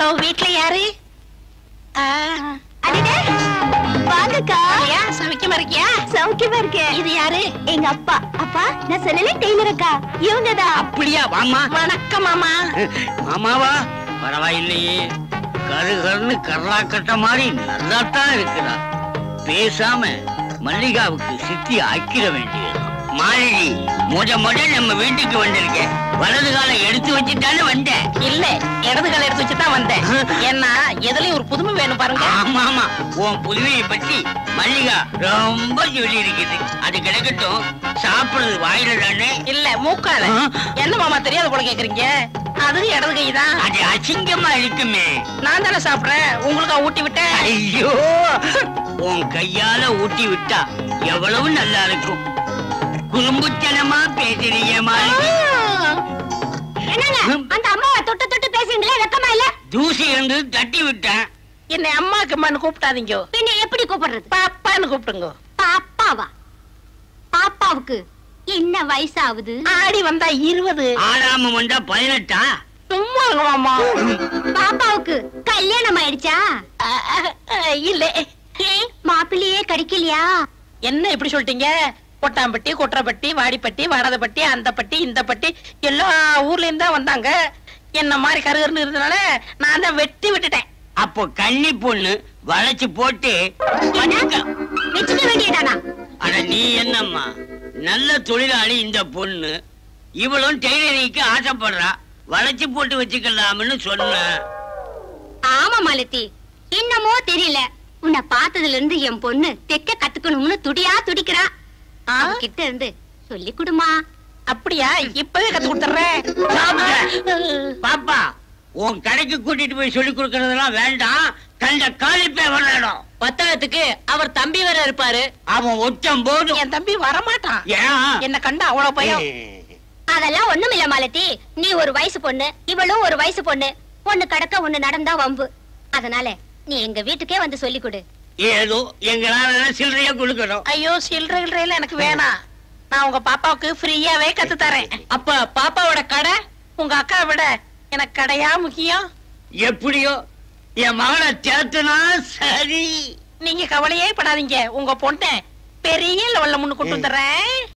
Hello, வீட்ல யாரு? வாங்கக்கா. சௌக்கியமா இருக்கியா? சௌக்கியமா இருக்கேன். இது யாரு? எங்க அப்பா. அப்பா, நான் சொல்லல டெய்லர் அக்கா. இவங்கதான். அப்படியா? வாமா. வணக்கம் மாமா. மாமாவா? பரவாயில்லையே, கரு கருன்னு கர்ரா கட்ட மாதிரி நல்லாத்தான் இருக்குதா. பேசாம மல்லிகாவுக்கு சித்தி ஆக்கிட வேண்டியது. மாலினி, முத நம்ம வீட்டுக்கு வந்திருக்கேன். வலது காலை எடுத்து வச்சுட்டானு வந்தேன். இல்ல, இடது கால எடுத்து வச்சுதான் வந்தேன். ஏன்னா எதுலயும் ஒரு புதுமை வேணும் பாருங்க. ஆமா ஆமா, உன் புதுமையை பத்தி மல்லிகா ரொம்ப சொல்லி இருக்குது. அது கிடைக்கட்டும், சாப்பிடுறது வாயில தானே? இல்ல, மூக்கால. என்ன மாமா தெரியாத போல கேக்குறீங்க? அது இடது கை தான். அது அசிங்கமா இருக்குமே. நான் தானே சாப்பிடுறேன், உங்களுக்கா ஊட்டி விட்டேன். ஐயோ, உன் கையால ஊட்டி விட்டா எவ்வளவு நல்லா இருக்கும். குறும்புத்தனமா பேசுறீங்க மாலினி. என்னங்க அந்த அம்மாவை தொட்டு தொட்டு பேசுறீங்களே, வெக்கமா இல்ல? தூசி இருந்து தட்டி விட்டேன். என்னை அம்மாக்கு அம்மான்னு கூப்பிட்டாதீங்க. பின்ன எப்படி கூப்பிடுறது? பாப்பான்னு கூப்பிடுங்க. பாப்பாவா? பாப்பாவுக்கு என்ன வயசாகுது? ஆடி வந்தா 20. ஆடாம வந்தா 18. சும்மா மாமா. பாப்பாவுக்கு கல்யாணம் ஆயிடுச்சா? இல்ல. மாப்பிள்ளையே கிடைக்கலையா? என்ன இப்படி சொல்லிட்டீங்க? கொட்டாம்பட்டி, கொற்றப்பட்டி, வாடிப்பட்டி, வாடாதப்பட்டி, அந்த பட்டி, இந்த பட்டி எல்லா ஊர்ல இருந்தா வந்தாங்க. என்ன மாதிரி கருகருன்னு இருந்தனால நான் தான் வெட்டி விட்டுட்டேன். அப்போ கன்னி பொண்ணு வளைச்சு போட்டு வச்சுக்க வேண்டியதானா? அட நீ என்னம்மா, நல்ல தொழிலாளி இந்த பொண்ணு. இவளும் டெய்லரிங்க்கு ஆசைப்படுறா, வளைச்சு போட்டு வச்சுக்கலாம்னு சொன்ன. ஆமா மாலதி, என்னமோ தெரியல, உன்னை பார்த்ததுல இருந்து என் பொண்ணு தெக்க கத்துக்கணும்னு துடியா துடிக்கிறா. கிட்ட இருந்து சொல்லி கொடுமா. அப்படியா? இப்பவே கத்து கொடுத்துறேன். பாப்பா, உன் கடைக்கு கூட்டிட்டு போய் சொல்லி கொடுக்கறதெல்லாம் வேண்டாம். கண்ட காலிப்பே வரணும். பத்தாயிரத்துக்கு அவர் தம்பி வேற இருப்பாரு. அவன் ஒச்சம் போதும். என் தம்பி வரமாட்டான். ஏன்? என்ன கண்டா அவ்வளவு பயம். அதெல்லாம் ஒண்ணும் இல்ல மாலதி, நீ ஒரு வயசு பொண்ணு, இவளும் ஒரு வயசு பொண்ணு. ஒண்ணு கடக்க ஒண்ணு நடந்தா வம்பு. அதனால நீ எங்க வீட்டுக்கே வந்து சொல்லி கொடு. ஏதோ எங்களால சில்லறையா கொடுக்கணும். ஐயோ, சில்லறையில எனக்கு வேணாம். நான் உங்க பாப்பாவுக்கு ஃப்ரீயாவே கத்து தரேன். அப்ப பாப்பாவோட கடை உங்க அக்கா விட எனக்கு கடையா முக்கியம்? எப்படியோ என் மகனை சேர்த்துனா சரி. நீங்க கவலையே படாதீங்க, உங்க பொண்ணை பெரிய லெவல்ல முன்னு கொண்டு வந்துடுறேன்.